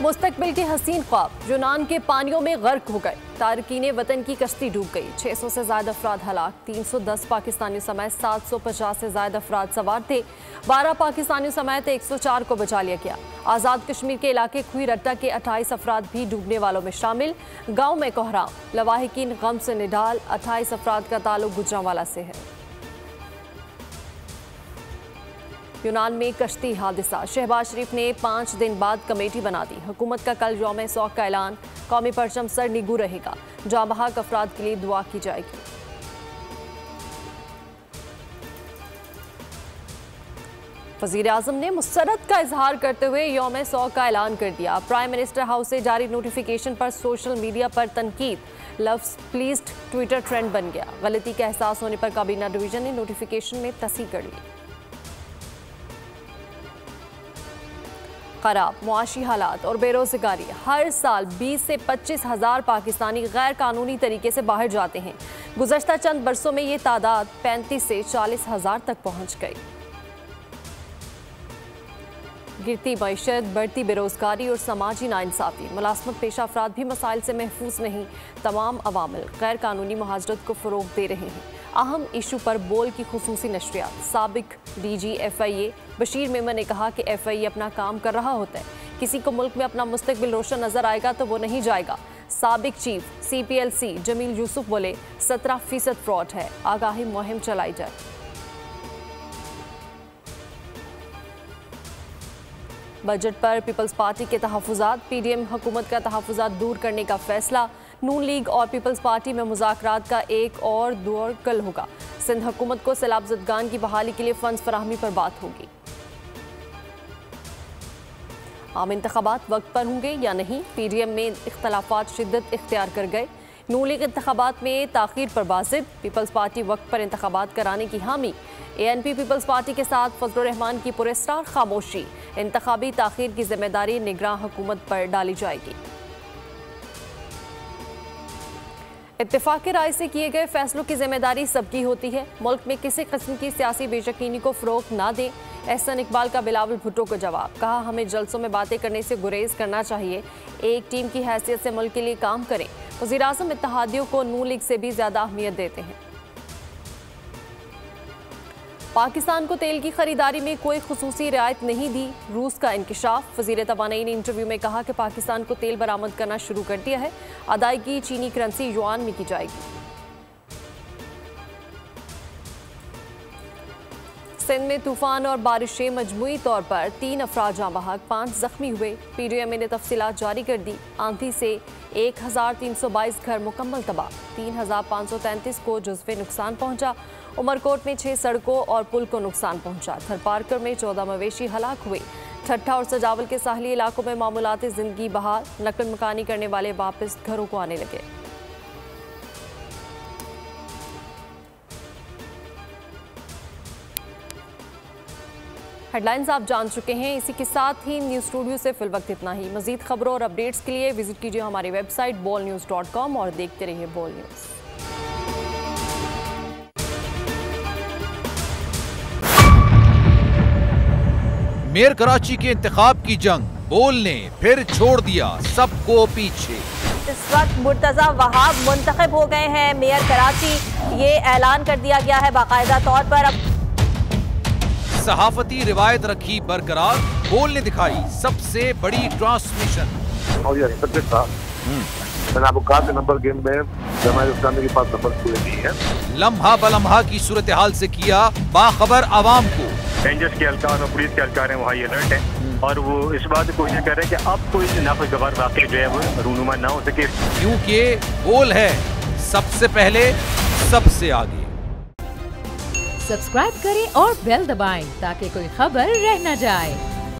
मुस्तकबिल के हसीन ख्वाब यूनान के पानियों में गर्क हो गए। तारकीने वतन की कश्ती डूब गई। 600 से ज्यादा अफराद हलाक। 310 पाकिस्तानियों समेत 750 से ज्यादा अफराद सवार थे। 12 पाकिस्तानियों समेत 104 को बचा लिया गया। आज़ाद कश्मीर के इलाके खुई रट्टा के 28 अफराद भी डूबने वालों में शामिल। गाँव में कोहराम, लवाहिकीन गम से निडाल। 28 अफराद का ताल्लुक गुजरांवाला से है। यूनान में कश्ती हादसा। शहबाज शरीफ ने 5 दिन बाद कमेटी बना दी। हुकूमत का कल यौम शौक का ऐलान। कौमी परचम सर निगू रहेगा। जाँ बहक अफराद के लिए दुआ की जाएगी। वज़ीर आज़म ने मुसरत का इजहार करते हुए यौम शौक का ऐलान कर दिया। प्राइम मिनिस्टर हाउस से जारी नोटिफिकेशन पर सोशल मीडिया पर तनकीद। लफ्ज़ प्लीज्ड ट्विटर ट्रेंड बन गया। गलती का एहसास होने पर काबीना डिवीजन ने नोटिफिकेशन में तस्हीह कर ली। खराब मुआशी हालात और बेरोजगारी। हर साल 20 से 25 हज़ार पाकिस्तानी गैर कानूनी तरीके से बाहर जाते हैं। गुज़श्ता चंद बरसों में ये तादाद 35 से 40 हज़ार तक पहुंच गई। गिरती मईशत, बढ़ती बेरोजगारी और समाजी नाइंसाफी। मुलाजमत पेशा अफराद भी मसाइल से महफूज नहीं। तमाम अवामिल गैर कानूनी मुहाजरत को फ़रोग दे रहे हैं। अहम इशू पर बोल की खुसूसी नशरियात। साबिक DG FIA बशीर मेमन ने कहा कि FIA अपना काम कर रहा होता है। किसी को मुल्क में अपना मुस्तकबिल रोशन नजर आएगा तो वो नहीं जाएगा। साबिक चीफ CPLC जमील यूसुफ बोले 17% फ्रॉड है। आगाही मुहिम चलाई जाए। बजट पर पीपल्स पार्टी के तहफ़्फ़ुज़ात। PDM हुकूमत का तहफ़्फ़ुज़ात दूर करने का फैसला। नून लीग और पीपल्स पार्टी में मुज़ाकरात का एक और दौर कल होगा। सिंध हुकूमत को सैलाब ज़दगान की बहाली के लिए फंड्स फराहमी पर बात होगी। आम इंतखाबात वक्त पर होंगे या नहीं। PDM में इख्तलाफात शिद्दत इख्तियार कर गए। नून लीग इंतखाबात में ताख़ीर पर बाज़िद। पीपल्स पार्टी वक्त पर इंतखाबात कराने की हामी। ANP पीपल्स पार्टी के साथ फजलुर रहमान की पुरस्कार खामोशी। इंतखाबी ताख़ीर की जिम्मेदारी निगरान हुकूमत पर डाली जाएगी। इत्तेफाक राय से किए गए फैसलों की जिम्मेदारी सबकी होती है। मुल्क में किसी किस्म की सियासी बेयकीनी को फ़रोग़ ना दें। एहसन इकबाल का बिलावल भुट्टो को जवाब। कहा हमें जलसों में बातें करने से गुरेज करना चाहिए। एक टीम की हैसियत से मुल्क के लिए काम करें। वज़ीर आज़म इत्तेहादियों को नून लीग से भी ज़्यादा अहमियत देते हैं। पाकिस्तान को तेल की खरीदारी में कोई खुसूसी रियायत नहीं दी। रूस का इंकिशाफ। वज़ीर तवानाई ने इंटरव्यू में कहा कि पाकिस्तान को तेल बरामद करना शुरू कर दिया है। अदायगी चीनी करेंसी युआन में की जाएगी। सिंध में तूफान और बारिशें। मजमूई तौर पर 3 अफराद जाँ बहक, 5 जख्मी हुए। PDM ने तफसीलात जारी कर दी। आंधी से 1322 घर मुकम्मल तबाह। 3533 को जुज़्वे नुकसान पहुंचा। उमरकोट में 6 सड़कों और पुल को नुकसान पहुंचा। थरपारकर में 14 मवेशी हलाक हुए। ठट्ठा और सजावल के साहली इलाकों में मामूलाती जिंदगी बहाल। नकल मकानी करने वाले वापस घरों को आने लगे। हेडलाइंस आप जान चुके हैं। इसी के साथ ही न्यूज़ स्टूडियो से फिल वक्त इतना ही। मजीद खबरों और अपडेट्स के लिए विजिट कीजिए हमारी वेबसाइट bolnews.com और देखते रहिए बोल न्यूज़। मेयर कराची के इंतखाब की जंग। बोल ने फिर छोड़ दिया सबको पीछे। इस वक्त मुर्तजा वहाब मुंतखब हो गए हैं मेयर कराची। ये ऐलान कर दिया गया है बाकायदा तौर पर। अब सहाफती रिवायत रखी बरकरार। बोल ने दिखाई सबसे बड़ी ट्रांसमिशन। और ये सब्जेक्ट था। मैंने आपको कहा कि नंबर गेम में जमात इस्लामी के पास नंबर पूरे नहीं है। लम्हा बलम्हा की सूरत हाल से किया बाखबर आवाम को। रेंजर्स के एहलकार और पुलिस के एहलकार हैं वो हाई अलर्ट हैं और वो इस बात की कोशिश कर रहे हैं कि अब कोई नाखुशगवार वाक़या जो है वो रूनुमा ना हो सके। क्योंकि बोल है सबसे पहले सबसे आगे। सब्सक्राइब करें और बेल दबाएं ताकि कोई खबर रह न जाए।